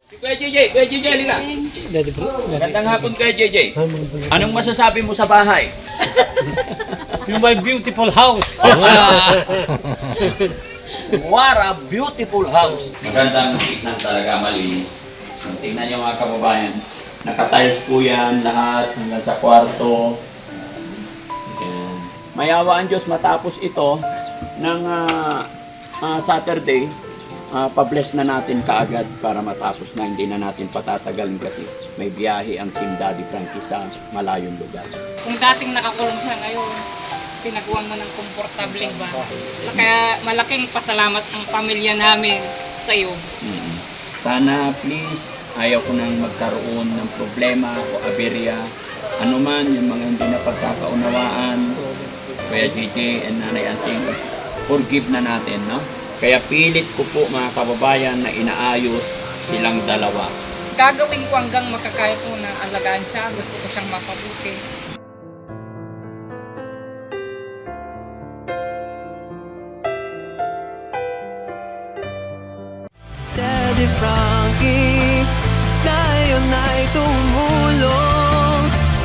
Kuya JJ, halika. Magandang hapon Kuya JJ. Anong masasabi mo sa bahay? In my beautiful house. What a beautiful house. Magandang tignan talaga, malinis. Tingnan niyo mga kababayan. Naka-tiles po yan lahat hanggang sa kwarto. Ayan. Mayawa ang Diyos matapos ito ng Saturday. Pa-bless na natin kaagad para matapos na, hindi na natin patatagalin kasi may biyahe ang Team Daddy Frankie sa malayong lugar. Kung dating nakakulong siya ngayon, pinagawa mo ng komportableng bahay. Kaya malaking pasalamat ang pamilya namin sa iyo. Sana please, ayaw ko nang magkaroon ng problema o aberya. Ano man yung mga hindi na pagkakaunawaan, Kuya JJ and Nanay Ansing, forgive na natin, no? Kaya pilit ko po mga kababayan na inaayos silang dalawa. Gagawin ko hanggang makakaya ko na alagaan siya. Gusto ko siyang mapabuti. Daddy Frankie, ngayon ay tumulong,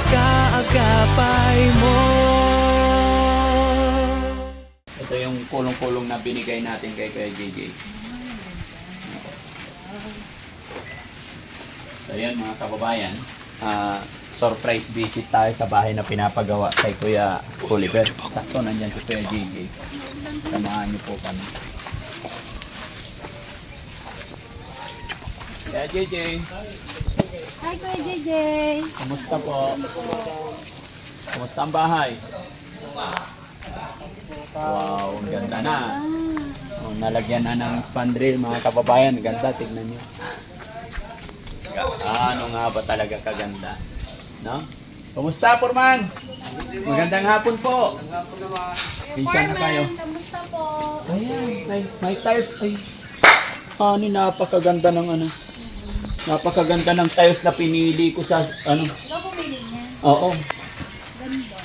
kaagapay mo. Ito yung kulong-kulong na binigay natin kay Kuya JJ. So yan mga kababayan, surprise visit tayo sa bahay na pinapagawa kay Kuya Oliver. Sakto nandyan si Kuya JJ. Samahan niyo po kami. Kuya JJ, Hi, Kuya JJ. kamusta po? Kamusta ang bahay? Wow, ang ganda na. Oh, nalagyan na ng spandrel mga kababayan. Ganda, tignan nyo. Ano nga ba talaga kaganda? No? Kumusta, Purman? Magandang hapon po. Pinsya na kayo. Kamusta po? Ayan, may tiles. Ay, napakaganda ng ano. Napakaganda ng tiles na pinili ko sa ano. Ikaw pumili niya. Oo. Ganda.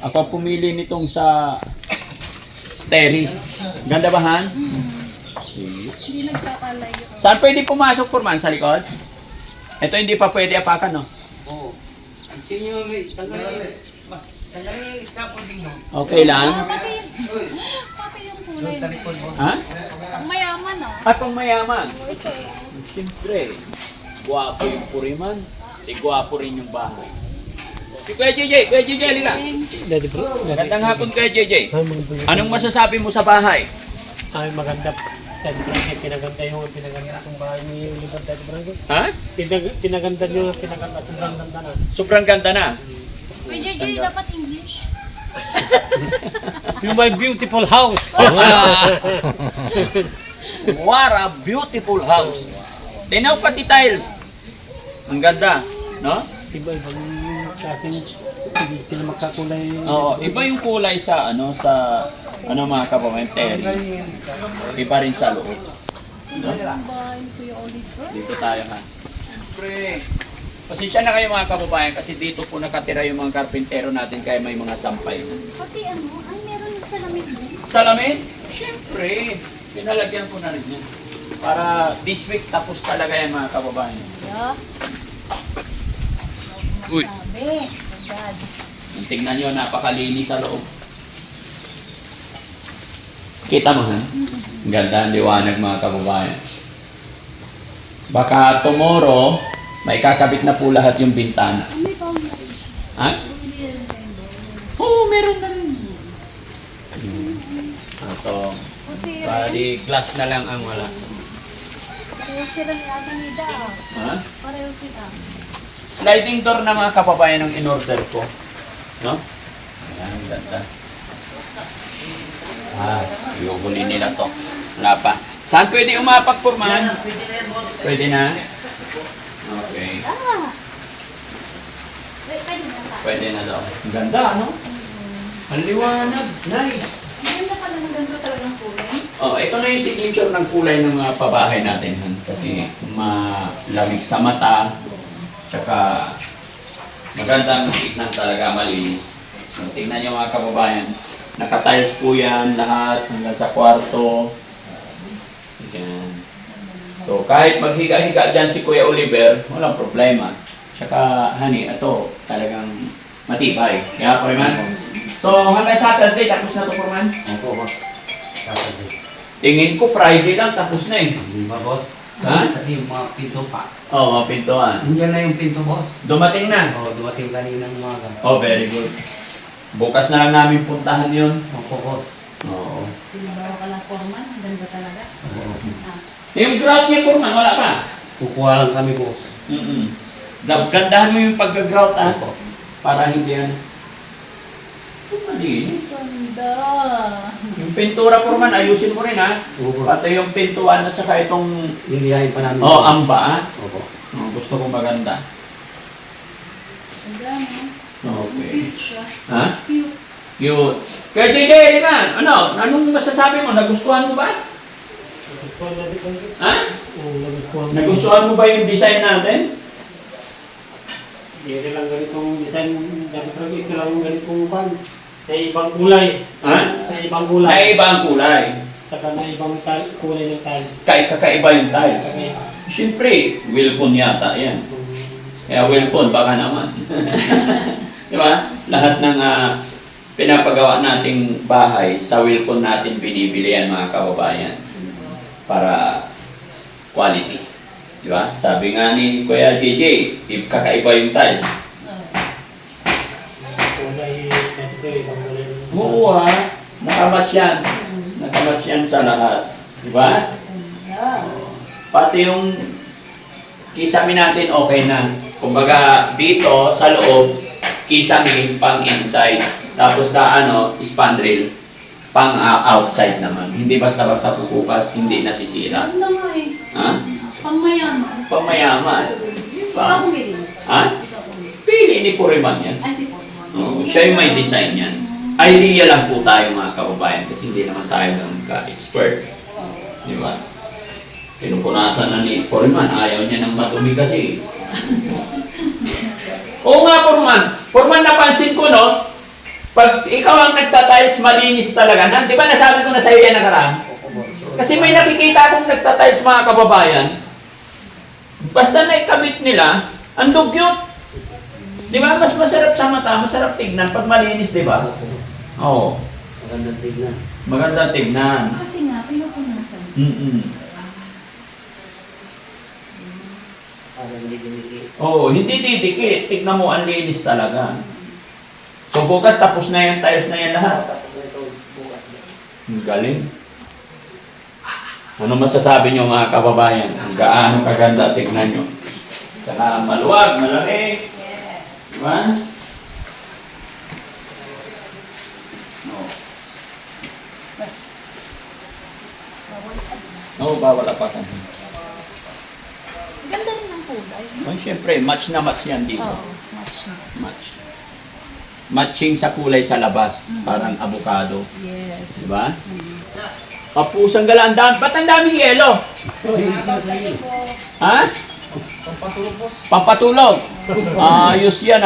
Ako pumili nitong sa terrace. Ganda ba, Han? Hindi nagkakalayo. Saan pwede pumasok, Purman? Sa likod? Ito hindi pa pwede apakan, no? Okay lang? Pati yung kulay mo. Ha? Ang mayaman ah. At pang mayaman. Okay. Siyempre, guwapo yung Puriman. Di guwapo rin yung bahay. Si Kuya JJ, halika. Daddy bro. Magandang hapon, Kuya JJ. Anong Anong masasabi mo sa bahay? ay maganda. Daddy Frankie, pinaganda itong bahay ni Oliver, Daddy Frankie. Ha? Pinaganda niyo, pinaganda. Sobrang ganda na. Sobrang ganda na. Kuya JJ, dapat English. In my beautiful house. What a beautiful house. Tinaw pati tiles. Ang ganda, no? Iba-ibang kasi hindi sila magkakulay. Oo, iba yung kulay sa mga kababayan, terrace. Iba rin sa loob. No? Ang bahay ni Kuya Oliver. Dito tayo, ha. Siyempre, pasensya na kayo mga kababayan kasi dito po nakatira yung mga karpintero natin kaya may mga sampay na. Pati ano, ay meron sa lamig din. Salamin? Siyempre, pinalagyan ko na rin yan. Para this week tapos talaga yan mga kababayan. Yeah. Uy. Sabi. Dad. Tingnan nyo, napakalinis sa loob. Kita mo, ha? Ang ganda, ang liwanag mga kababayan. Baka tomorrow, may kakabit na po lahat yung bintana. May pang na rin. Ha? Bumili rin tayo. Oo, meron na rin. Ito, Okay, bali glass na lang ang wala. pareho sila ni Ate Nida. Ha? Pareho sila. Sliding door na mga kababayan ang in-order ko. No? Ayan, ang ganda. Iuhuli nila to. Wala pa. Saan pwede umapak, Purman? Pwede na? Okay. Ah! Wait, pwede na ba? Pwede na daw. Ang ganda, ano? Ang liwanag. Nice. Maganda pala ng ganito talagang kulay. Oh, ito na yung signature ng kulay ng mga pabahay natin. Han. Kasi malamig sa mata. Tsaka magandang tignan talaga, malinis. So, tingnan nyo mga kababayan. Naka-tiles po yan lahat hanggang sa kwarto. Yan. So, kahit maghiga-higa dyan si Kuya Oliver, walang problema. Tsaka, honey, ito talagang matibay. Kaya, Foreman? So, hanggang Saturday, tapos na ito, Foreman? Opo, boss. Saturday. Tingin ko Friday lang, tapos na eh. Hindi ba, boss? Ha? Kasi yung mga pinto pa. Oo, pintuan. Nandiyan na yung pinto, boss. Dumating na. Oo, dumating kaninang umaga. Oh, very good. Bukas na lang namin puntahan yun. Opo, boss. Oo. Bawa ka lang foreman, ang ganda talaga. Oo. Yung grout niya, Foreman, wala pa. Kukuha lang kami, boss. Gandahan mo yung pagka-grout, ha? Para hindi yan. Malinis. Ganda. Yung pintura, Foreman, ayusin mo rin, ha? Opo. Pati yung pintuan at saka itong Hinihain pa namin. amba, ha? Opo. Gusto ko maganda. Ang dami. Okay. Cute siya. Ha? Cute. Cute. Kaya JJ, ka, anong masasabi mo? Nagustuhan mo ba? Nagustuhan natin kung Ha? nagustuhan. Nagustuhan mo ba yung design natin? Hindi lang ganitong design. Dati pero ito lang yung ganitong pan. Na ibang kulay. Ha? Na ibang kulay. Naiba ang kulay. Saka na ibang kulay ng tiles. Kakaiba yung tiles. Okay. Siyempre, Wilcon yata yan. Kaya Wilcon, baka naman. Di ba? Lahat ng pinapagawa nating bahay, sa Wilcon natin binibili yan, mga kababayan. Para quality. Di ba? Sabi nga ni Kuya JJ, kakaiba yung tile. Kulay, dati pero ibang kulay. Oo nakamatch yan. Nakamatch yan sa lahat. Di ba? Pati yung kisame natin okay na. Kumbaga dito sa loob, kisame pang inside. Tapos sa spandrel, pang outside naman. Hindi basta-basta pupukas, hindi nasisira. Ano nga eh. Ha? Pangmayaman. Pang mayaman. Di Ikaw ba? pumili. Ha? Pili ni Puriman yan. Ay, si Foreman. Oo, siya yung may design yan. Idea lang po tayo mga kababayan kasi hindi naman tayo ng ka-expert. Di ba? Pinupunasan na ni Foreman, ayaw niya ng matumi kasi. Oo nga, Foreman. Foreman, napansin ko, no? Pag ikaw ang nagtatiles, malinis talaga. Di ba nasabi ko na sa'yo yan nakaraan? Kasi may nakikita akong nagtatiles mga kababayan. Basta naikabit nila, ang dugyot. Di ba? Mas masarap sa mata, masarap tignan pag malinis, di ba? Oo. Magandang tignan. Maganda tignan. Kasi nga, pinupunasan. Para hindi dinikit. Oo, hindi didikit. Tignan mo, ang linis talaga. So bukas tapos na yung tiles na yan lahat. Tapos na ito bukas. Ang galing. Ano masasabi nyo mga kababayan? Kung gaano kaganda, tignan nyo. Saka maluwag, malaki. Yes. Diba? No. Oo, bawal apakan. Ganda rin ang kulay. Oh, siyempre, match na match yan dito. Oo, match na. Match. Matching sa kulay sa labas. Parang avocado. Yes. Diba? Papusang galandaan. Ba't ang daming yelo? Ha? Pampatulog. Ayos yan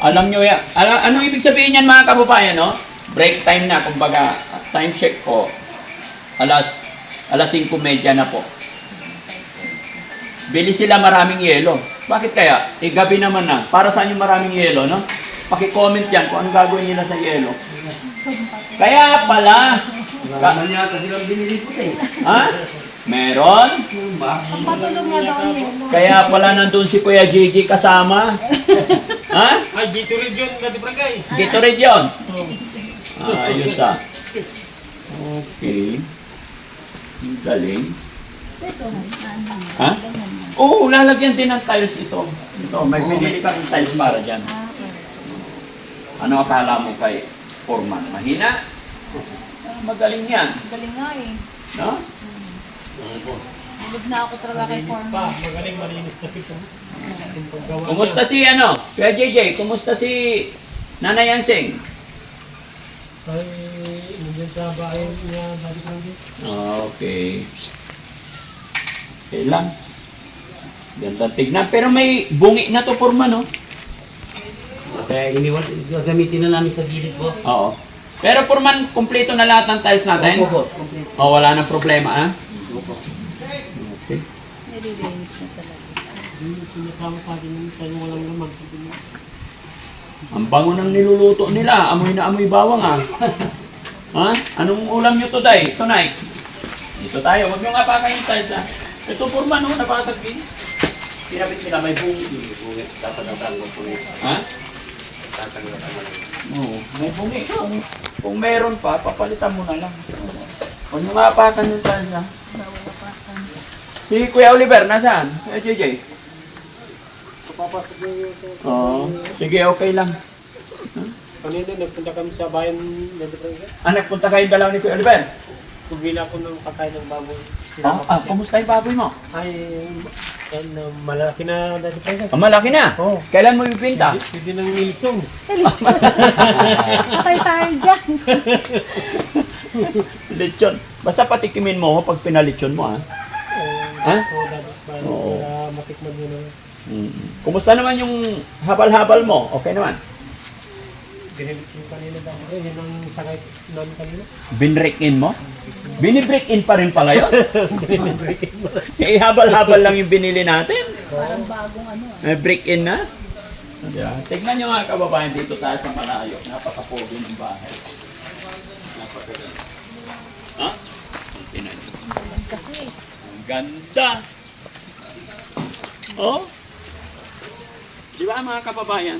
Alam nyo yan. Ano ibig sabihin yan mga kababayan, no? Break time na. Kumbaga, time check po. Alas 5:30 na po. Bili sila maraming yelo. Bakit kaya? Gabi naman na. Para saan yung maraming yelo, no? Paki-comment yan kung anong gagawin nila sa yelo. Kaya pala. Wala niya kasi lang binili ko eh. Ha? Meron? Pampatulog nga daw ang yelo. Kaya pala nandun si Kuya JJ kasama. Ha? Ay, dito rin yun, dati Bragay. Dito rin yun. Ayos Okay. Ang galing. Ito, Ha? Oo, lalagyan din ng tiles ito. Ito, may pinili ka ng tiles para dyan. Ano akala mo kay Foreman? Mahina? Magaling yan. Galing nga eh. No? Bilib na ako talaga kay Malinis pa, Foreman. magaling malinis kasi ito. Yung paggawa Kumusta si Kuya JJ? Kumusta si Nanay Ansing? ay nandiyan sa bahay niya dati Bragay. Okay. Okay lang. Ganda tignan. Pero may bungi na to, Foreman, no? Kaya gagamitin na namin sa gilid ko. Oo. Pero Foreman, kumpleto na lahat ng tiles natin? Opo, boss, complete. O, wala nang problema, ha? Okay. Nililinis na talaga. Yung sinasama sa akin yung isa yung walang laman. Ang bango ng niluluto nila. Amoy na amoy bawang ah. Ha? Anong ulam nyo today? Tonight? Dito tayo. Huwag nyo nga pa kayong size ah. Ito purman oh, nabasag din. Pinabit nila may bungi. Bungi. Tatanggal mo bungi. Ha? Tatanggal mo. Oo, may bungi. Kung meron pa, papalitan mo na lang. Huwag nyo nga apakan yung size ah. Si Kuya Oliver, nasaan? Kuya JJ? Kapapasok niyo yung Oo. Sige, okay lang. kanina nagpunta kami sa bayan ng Depresa. Nagpunta kayong dalaw ni Kuya Oliver? Tugila ko ng kakain ng baboy. Kumusta yung baboy mo? Ay, yan, malaki na Depresa. Malaki na. Oo. Kailan mo ipinta? Pwede nang nilitsong. Patay tayo dyan. Lechon. Basta patikimin mo pag pinalechon mo, ha? Ha? Oo, dapat ba? Oo. Para matikman nyo na. Kumusta naman yung habal-habal mo? Okay naman? Dinilis yung kanina dahil yun ang sakay namin kanina. Binreak-in mo? Binibreak-in pa rin pala yun? Habal-habal lang yung binili natin. Parang bagong ano ah. May break-in na? Yeah. Tignan nyo nga kababayan dito tayo sa malayo. Napaka-pogi ng bahay. Napakaganda. Ha? Tingnan nyo. Kasi Ang ganda! Oh? Di ba mga kababayan?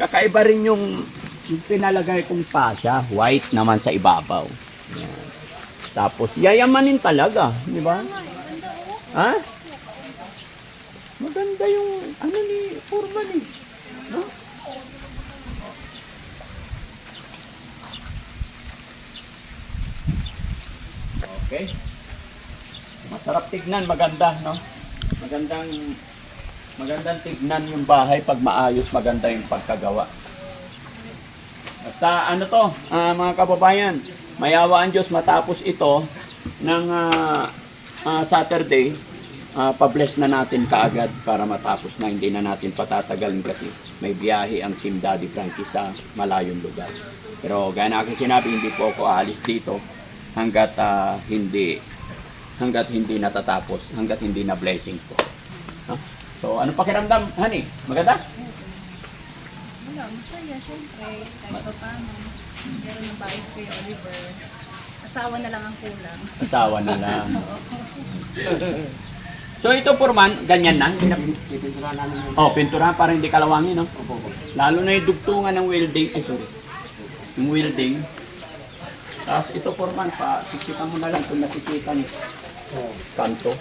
Kakaiba rin yung pinalagay kong pasya. White naman sa ibabaw. Yan. Tapos yayamanin talaga. Di ba? Ha? Maganda yung ano ni Furman eh. No? Okay. Masarap tignan, maganda, no? Magandang tignan yung bahay pag maayos, maganda yung pagkagawa. Basta ano to, mga kababayan, mayawa ang Diyos matapos ito ng Saturday, pa-bless na natin kaagad para matapos na, hindi na natin patatagalin kasi may biyahe ang Team Daddy Frankie sa malayong lugar. Pero gaya na aking sinabi, hindi po ako aalis dito hanggat hindi natatapos, hanggat hindi na blessing po. Ha? So, ano pakiramdam, honey? Maganda? wala, masaya syempre. Kahit pa paano. Meron ng bayis kay Oliver. Asawa na lang ang kulang. Asawa na lang. So, ito Furman, ganyan na? Pipintura namin yung Oh, pintura para hindi kalawangin, no? Lalo na yung dugtungan ng welding. Ay, sorry. Yung welding. Tapos ito Furman, siksikan mo na lang kung nakikita niyo. Kanto.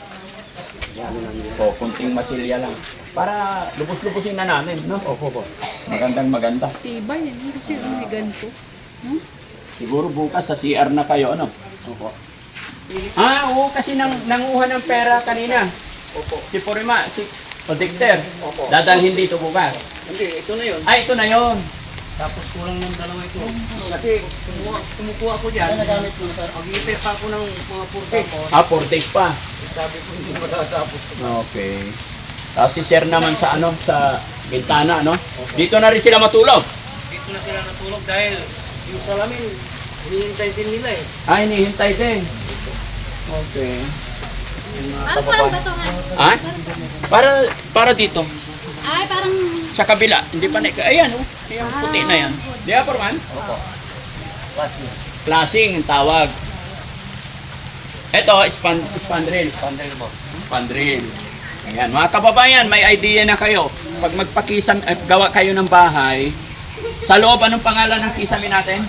O, kunting masilya lang. Para lubos-lubosin na namin, no? Opo. Maganda. Tibay yan. Kasi may ganito. Siguro bukas sa CR na kayo, ano? Opo. Oo, kasi nanguha ng pera kanina. Opo. Si Purima, o Dexter. Opo. Dadalhin dito bukas. Hindi, ito na yun. Ay, ito na yon. Tapos kulang ng dalawa ito. Kasi kumukuha ko dyan. Nagamit ko sa mag-iipit pa ako ng mga 4 days. 4 days pa. Sabi ko hindi matatapos. Okay. Tapos si Sir naman sa bintana, no? Dito na rin sila matulog. Dito na sila natulog dahil yung salamin, hinihintay din nila eh. Ay, hinihintay din. Okay. Para saan ba ito? Ha? Para dito. Ay, parang Sa kabila. Hindi pa na. Ayan, oh. Yung puti na yan. Di ba, Furman? Opo. Klase. Klaseng ang tawag. Ito, spandrel. Pandrel mo. Spandrel. Ayan, mga kababayan, may idea na kayo. Pag magpakisam, gawa kayo ng bahay, sa loob, anong pangalan ng kisame natin?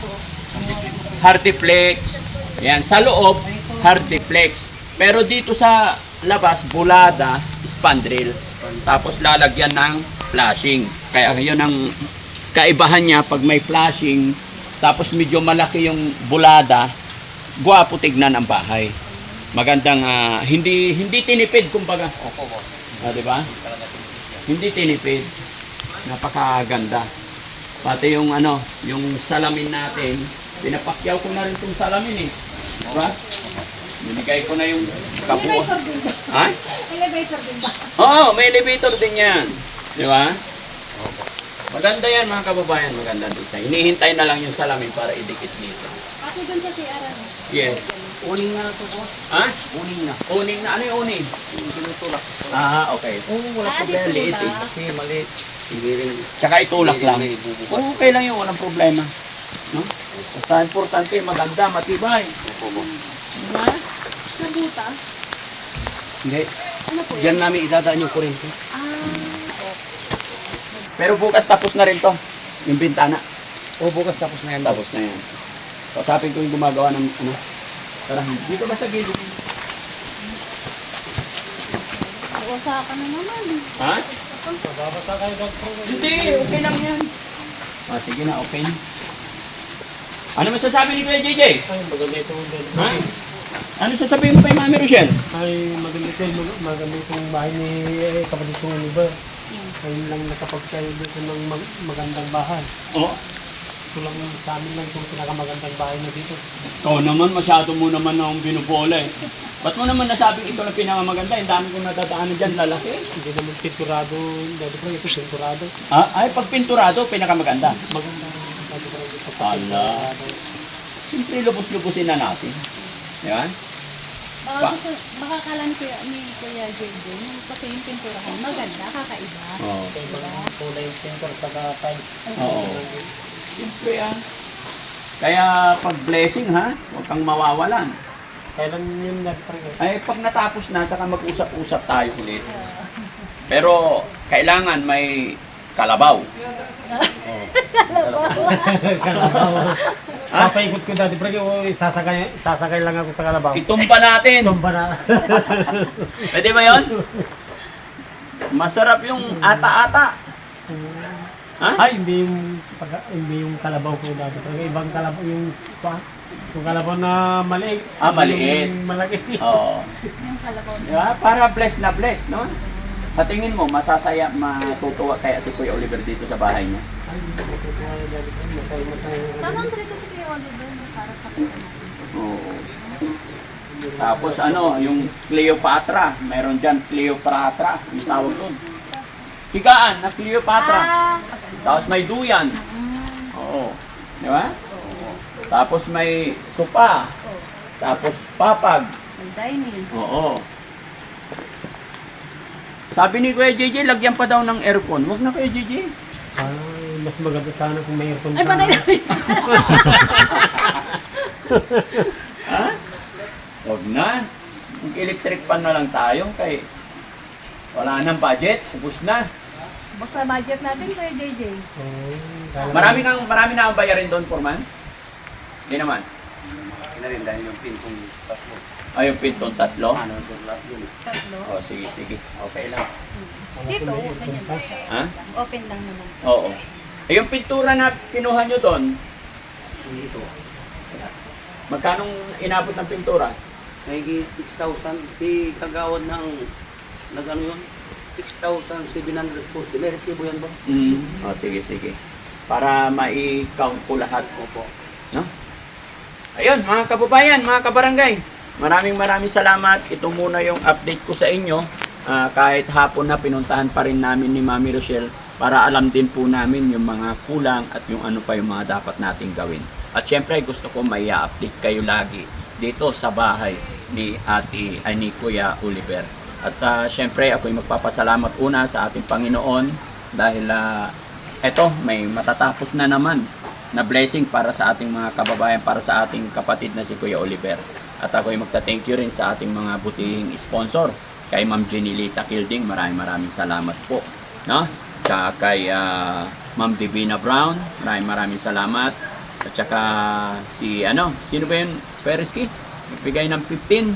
Hardiplex. Ayan, sa loob, Hardiplex. Pero dito sa labas, bulada, spandrel. Tapos lalagyan ng flashing. Kaya yun ang kaibahan niya pag may flashing, tapos medyo malaki yung bulada, guwapo tignan ang bahay. Magandang hindi tinipid kumbaga. Opo. Di ba? Hindi tinipid. Napakaganda. Pati yung yung salamin natin, pinapakyaw ko na rin tong salamin eh. Di ba? Binigay ko na yung kabuo. elevator din ba? Ha? Elevator din ba? Oo, may elevator din yan. Di ba? Maganda yan mga kababayan, maganda design. Hinihintay na lang yung salamin para idikit dito. Pati dun sa CR ano? Yes. Uning na ito po. Ha? Uning na. Uning na. Ano yung uning? Tinutulak. Ah, okay. Oo, wala problema. di Liit eh. tulak. Kasi maliit. Hindi rin. Tsaka itulak Hindi lang. rin may bubukas. Oo, okay lang yun. Walang problema. No? Basta importante, maganda, matibay. Opo. Diba? Sa butas. Hindi. Ano po Diyan namin idadaan yung kurente. Pero bukas tapos na rin to. Yung bintana. O bukas tapos na yan. Tapos na yan. Kasapin ko yung gumagawa ng ano. Tara, dito ba sa gilid? Usa ka na naman. Ha? Mababasa kayo ng pro. Hindi, okay lang yan. Ah, sige na, okay. Ano masasabi ni Kuya JJ? Ay, maganda itong Ha? Ano sasabihin mo kay Mami Rochelle? Ay, maganda itong bahay ni kapatid kong Oliver. Ayun lang nakapagkayo dito ng magandang bahay. Oo. Ito lang sa amin lang itong pinakamagandang bahay na dito. Ikaw naman, masyado mo naman akong binubola eh. Ba't mo naman nasabing ito na pinakamaganda? Yung dami kong natataanan dyan, lalaki. Hindi naman pinturado, dati pa ito pinturado. Ah, ay, pag pinturado, pinakamaganda. Maganda dati pa ito. Ala. Siyempre, lubos-lubusin na natin. Di ba? Baka kala ni Kuya JJ, kasi yung pinturahan maganda, kakaiba. Oo. Kulay yung pintur sa tiles. Oo. Siyempre ah. Kaya pag blessing ha, huwag kang mawawalan. Kailan yun nag-pray? Ay, pag natapos na, saka mag-usap-usap tayo ulit. Pero, kailangan may kalabaw. Papaikot ko dati, pre, sasakay lang ako sa kalabaw. Itumba natin. Tumba na. Pwede ba yun? Masarap yung ata-ata. Ha? Ay, hindi yung kalabaw ko dati. Pero ibang kalabaw, yung kalabaw na maliit. Ah, maliit. Yung malaki. Oo. Yung kalabaw. Diba? Para blessed na blessed, no? Sa tingin mo, masasaya, matutuwa kaya si Kuya Oliver dito sa bahay niya? Ay, matutuwa na dati. Masaya. Saan ang dito si Kuya Oliver? Para kapita natin sa Oo. Tapos ano, yung Cleopatra. Meron dyan, Cleopatra. Yung tawag doon. Higaan na Cleopatra. Tapos may duyan. Oo. Di ba? Tapos may sopa. Tapos papag. May dining. Oo. Sabi ni Kuya JJ, lagyan pa daw ng aircon. Huwag na Kuya JJ. Ay, mas maganda sana kung may aircon Ay, patay na. Ha? Huwag na. Mag-electric fan na lang tayo kay wala nang budget. Ubus na. Basta budget natin, Kuya JJ. Marami na ang bayarin doon, Foreman? Hindi naman. Ina rin dahil yung pintong tatlo. Ay, yung pintong tatlo? Ano doon lahat yun. Tatlo. Oh, sige. Okay lang. Dito, open yan. Ha? Open lang naman. Oo. Eh, yung pintura na kinuha nyo doon, Dito. magkanong inabot ng pintura? Nagigit 6,000. Si kagawad ng nag-ano yun? 6,740. May resibo yan ba? Oh, sige. Para mai-count ko lahat. Opo. No? Ayun, mga kababayan, mga kabarangay. Maraming salamat. Ito muna yung update ko sa inyo. Kahit hapon na pinuntahan pa rin namin ni Mami Rochelle para alam din po namin yung mga kulang at yung ano pa yung mga dapat nating gawin. At syempre gusto ko may update kayo lagi dito sa bahay ni Kuya Oliver. At syempre ako'y magpapasalamat una sa ating Panginoon dahil eto may matatapos na naman na blessing para sa ating mga kababayan, para sa ating kapatid na si Kuya Oliver. At ako'y magta-thank you rin sa ating mga butihing sponsor. Kay Ma'am Jenilita Kilding, maraming salamat po. No? Tsaka kay Ma'am Divina Brown, maraming salamat. At saka sino ba yun? Pereski? Nagbigay ng 15.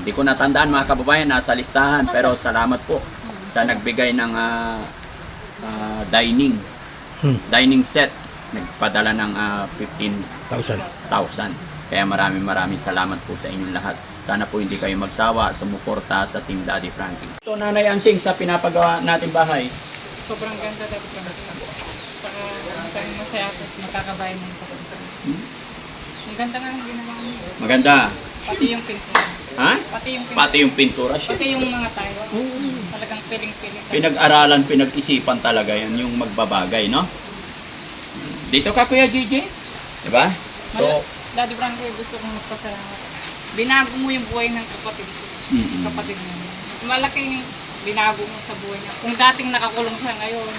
Hindi ko natandaan mga kababayan, nasa listahan. Pero salamat po sa nagbigay ng dining set. Nagpadala ng 15,000. Kaya maraming salamat po sa inyong lahat. Sana po hindi kayo magsawa, sumuporta sa Team Daddy Frankie. Ito Nanay Ansing sa pinapagawa natin bahay. Sobrang ganda dati pa. Saka masaya ako makakabayan ng kapatid. Ang ganda nga ang ginawa niyo. Maganda. Pati yung pintura. Ha? Pati yung pintura. Pati yung pintura siya. Pati yung mga tayo. Talagang piling-piling. Pinag-aralan, pinag-isipan talaga yan yung magbabagay, no? Dito ka Kuya JJ. Diba? So, Daddy Frankie, gusto kong magpasalamat. Binago mo yung buhay ng kapatid ko. Kapatid mo. Malaking binago mo sa buhay niya. Kung dating nakakulong siya ngayon,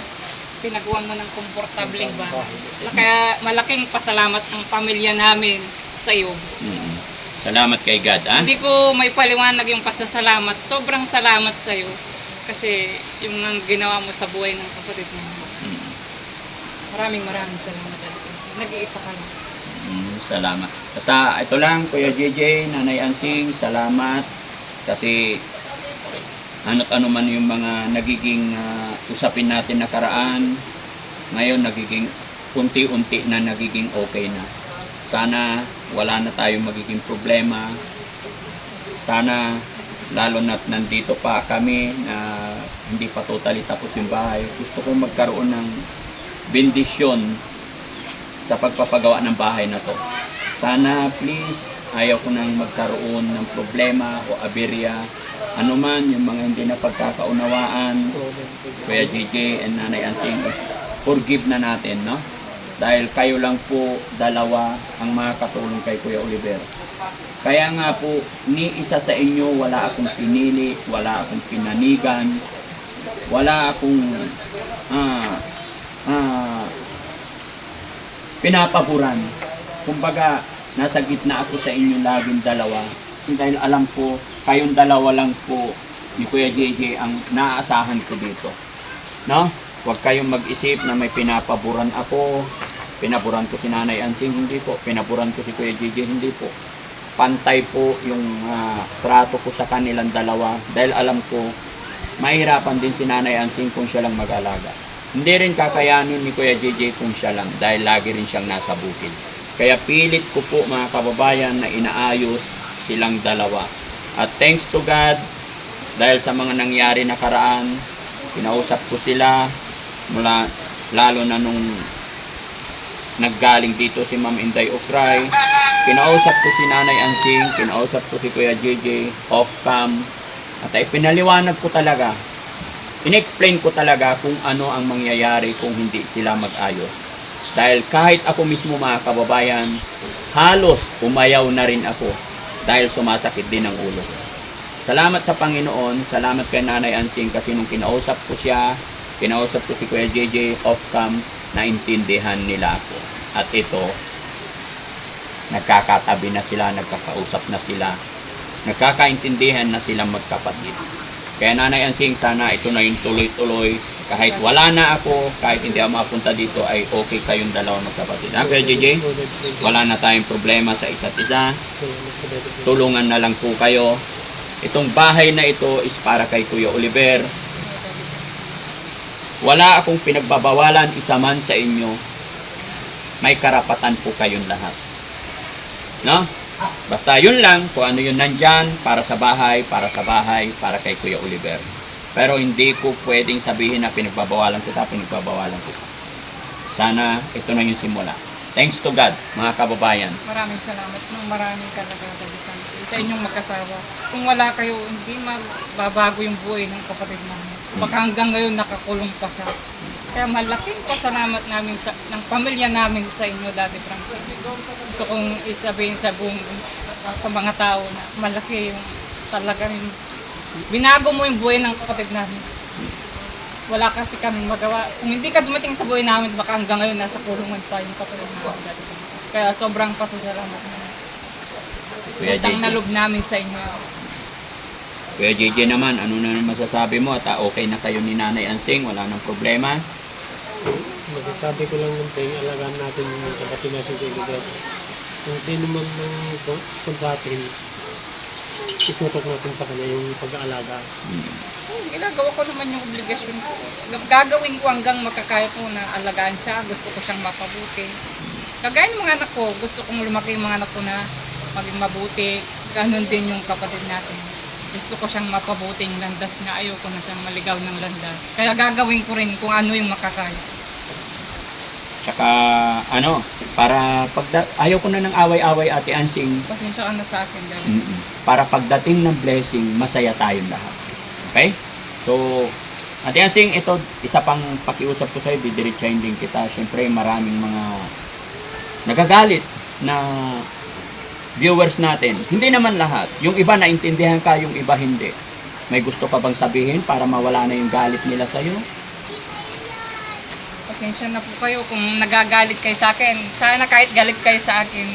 pinagawa mo ng komportableng bahay. Kaya malaking pasalamat ang pamilya namin sa iyo. Salamat kay God, ha? Hindi ko may paliwanag yung pasasalamat. Sobrang salamat sa iyo. Kasi yung ang ginawa mo sa buhay ng kapatid mo. Maraming salamat. Nag-iisa ka lang. Salamat. Basta ito lang, Kuya JJ, Nanay Ansing, salamat. Kasi ano man yung mga nagiging usapin natin nakaraan, ngayon nagiging unti-unti na nagiging okay na. Sana wala na tayong magiging problema. Sana lalo na't nandito pa kami na hindi pa totally tapos yung bahay. Gusto kong magkaroon ng bendisyon sa pagpapagawa ng bahay na to. Sana please, ayaw ko nang magkaroon ng problema o aberya. Ano man yung mga hindi na pagkakaunawaan, Kuya JJ and Nanay Ansing, forgive na natin, no? Dahil kayo lang po dalawa ang makakatulong kay Kuya Oliver. Kaya nga po, ni isa sa inyo wala akong pinili, wala akong pinanigan, wala akong pinapaboran. Kumbaga, nasa gitna ako sa inyo laging dalawa. Dahil alam ko, kayong dalawa lang po ni Kuya JJ ang naaasahan ko dito. No? Huwag kayong mag-isip na may pinapaboran ako. Pinaboran ko si Nanay Ansing, hindi po. Pinaboran ko si Kuya JJ, hindi po. Pantay po yung trato ko sa kanilang dalawa. Dahil alam ko, mahirapan din si Nanay Ansing kung siya lang mag-alaga. Hindi rin kakayanin ni Kuya JJ kung siya lang dahil lagi rin siyang nasa bukid. Kaya pilit ko po mga kababayan na inaayos silang dalawa. At thanks to God, dahil sa mga nangyari nakaraan, kinausap ko sila mula lalo na nung naggaling dito si Ma'am Inday Okray. Kinausap ko si Nanay Ansing, kinausap ko si Kuya JJ off cam. At ay pinaliwanag ko talaga. In-explain ko talaga kung ano ang mangyayari kung hindi sila mag-ayos. Dahil kahit ako mismo mga kababayan, halos umayaw na rin ako dahil sumasakit din ang ulo. Salamat sa Panginoon, salamat kay Nanay Ansing kasi nung kinausap ko siya, kinausap ko si Kuya JJ off cam, naintindihan nila ako. At ito, nagkakatabi na sila, nagkakausap na sila, nagkakaintindihan na silang magkapatid. Kaya Nanay Ansing, sana ito na yung tuloy-tuloy. Kahit wala na ako, kahit hindi ako mapunta dito, ay okay kayong dalawa magkapatid. Kaya JJ, wala na tayong problema sa isa't isa. Tulungan na lang po kayo. Itong bahay na ito is para kay Kuya Oliver. Wala akong pinagbabawalan isa man sa inyo. May karapatan po kayong lahat. No? Basta yun lang, kung ano yun nandyan, para sa bahay, para kay Kuya Oliver. Pero hindi ko pwedeng sabihin na pinagbabawalan kita. Sana ito na yung simula. Thanks to God, mga kababayan. Maraming salamat. Maraming talaga sa inyong magkasawa. Kung wala kayo, hindi magbabago yung buhay ng kapatid namin. Baka hanggang ngayon nakakulong pa siya. Kaya malaking pasalamat namin ng pamilya namin sa inyo, Daddy Frankie. Gusto kong isabihin sa mga tao na malaki yung talagang binago mo yung buhay ng kapatid namin. Wala kasi kami magawa. Kung hindi ka dumating sa buhay namin, baka hanggang ngayon nasa kulungan pa yung kapatid namin. Kaya sobrang pasasalamat namin. Utang na loob namin sa inyo. Kuya JJ naman, ano na masasabi mo? At okay na kayo ni Nanay Ansing, wala nang problema. Masasabi ko lang ng alagaan natin yung kapatid natin sa Oliver. Kung sino man kung sa atin, itutok natin sa kanya yung pag-aalaga. Ginagawa ko naman yung obligasyon ko. Gagawin ko hanggang makakaya ko na alagaan siya. Gusto ko siyang mapabuti. Kagaya ng mga anak ko, gusto kong lumaki yung mga anak ko na maging mabuti. Ganon din yung kapatid natin. Gusto ko siyang mapabuting landas na ayoko na siyang maligaw ng landas. Kaya gagawin ko rin kung ano yung makakaya. Tsaka para ayaw ko na ng away-away Ate Ansing. Pasensya ka na sa akin. Ganun. Para pagdating ng blessing, masaya tayong lahat. Okay? So, Ate Ansing, ito, isa pang pakiusap ko sa'yo, didiretsahin din kita. Siyempre, maraming mga nagagalit na viewers natin, hindi naman lahat. Yung iba naintindihan ka, yung iba hindi. May gusto ka bang sabihin para mawala na yung galit nila sa'yo? Pasensya na po kayo kung nagagalit kayo sa akin. Sana kahit galit kayo sa akin,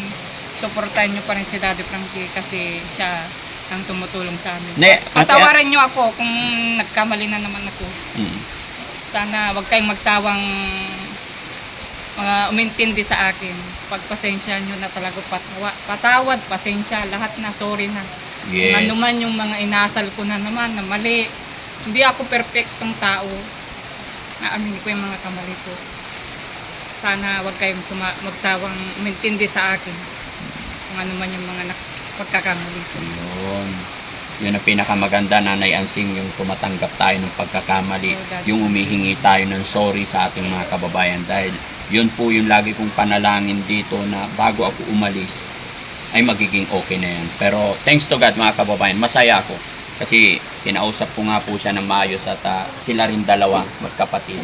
suportahan nyo pa rin si Daddy Frankie kasi siya ang tumutulong sa amin. Patawarin nyo ako kung nagkamali na naman ako. Sana wag kayong magsawang mga umintindi sa akin. Pagpasensya nyo na talaga, patawad, pasensya, lahat na, sorry na. Yes. Ano man yung mga inasal ko na naman na mali. Hindi ako perfectong tao. Naamin ko yung mga kamali ko. Sana wag kayong magsawang umintindi sa akin. Kung ano man yung mga pagkakamali ko. Yun ang pinakamaganda, Nanay Ansing, yung tumatanggap tayo ng pagkakamali, yung humihingi tayo ng sorry sa ating mga kababayan, dahil yun po yung lagi kong panalangin dito na bago ako umalis ay magiging okay na yan. Pero thanks to God mga kababayan, masaya ako kasi kinausap ko nga po siya ng maayos at sila rin dalawa magkapatid,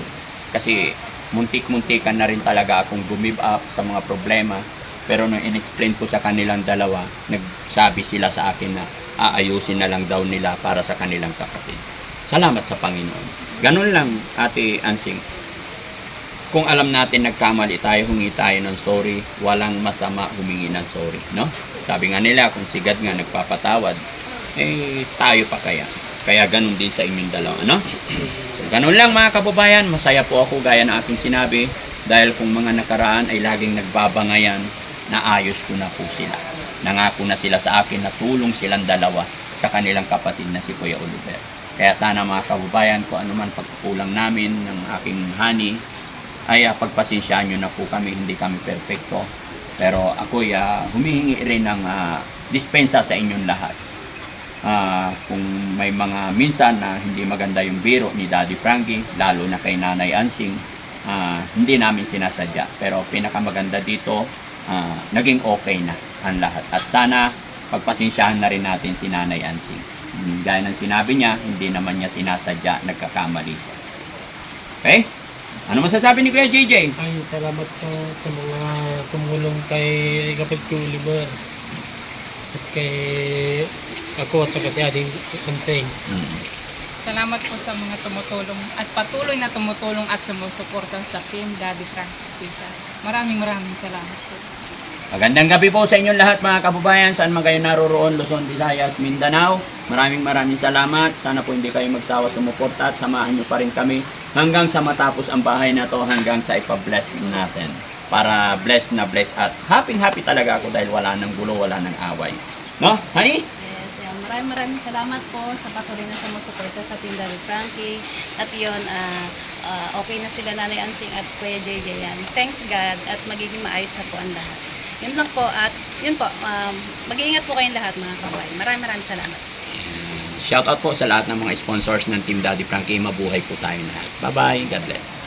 kasi muntik-muntikan na rin talaga akong give up sa mga problema. Pero nung in-explain ko sa kanilang dalawa, nagsabi sila sa akin na aayusin na lang daw nila para sa kanilang kapatid. Salamat sa Panginoon. Ganun lang, Ate Ansing. Kung alam natin nagkamali tayo, humingi tayo ng sorry. Walang masama humingi ng sorry, no? Sabi nga nila, kung si God nga nagpapatawad, tayo pa kaya. Kaya ganun din sa inyong dalawa, no? So, ganun lang mga kababayan, masaya po ako gaya ng aking sinabi, dahil kung mga nakaraan ay laging nagbabangayan, naayos ko na po sila. Nangako na sila sa akin na tulong silang dalawa sa kanilang kapatid na si Kuya Oliver. Kaya sana mga kababayan, kung ano man pagkukulang namin ng aking honey, ay pagpasensyaan nyo na po kami, hindi kami perfecto. Pero ako'y humihingi rin ng dispensa sa inyong lahat. Kung may mga minsan na hindi maganda yung biro ni Daddy Frankie, lalo na kay Nanay Ansing, hindi namin sinasadya. Pero pinakamaganda dito, naging okay na ang lahat. At sana pagpasensyahan na rin natin si Nanay Ansing. Gaya ng sinabi niya, hindi naman niya sinasadya, nagkakamali siya. Okay? Ano masasabi ni Kuya JJ? Ay, salamat po sa mga tumulong kay kapatid ko Oliver. At kay ako at saka si Ading Ansing. Salamat po sa mga tumutulong at patuloy na tumutulong at sumusuporta sa Team Daddy Frankie. Maraming salamat po. Magandang gabi po sa inyong lahat mga kababayan, saan man kayo naroroon, Luzon, Visayas, Mindanao. Maraming salamat. Sana po hindi kayo magsawa sumuporta at samahan nyo pa rin kami hanggang sa matapos ang bahay na to, hanggang sa ipa-blessing natin. Para bless na bless at happy talaga ako dahil wala nang gulo, wala nang away. No, honey? Yes, maraming salamat po sa patuloy na sumusuporta sa Team Daddy Frankie. At yun, okay na sila Nanay Ansing at Kuya JJ yan. Thanks God at magiging maayos na po ang lahat. Yun lang po at yun po, mag-iingat po kayong lahat mga kababayan. Maraming salamat. Shoutout po sa lahat ng mga sponsors ng Team Daddy Frankie. Mabuhay po tayong lahat. Bye-bye. God bless.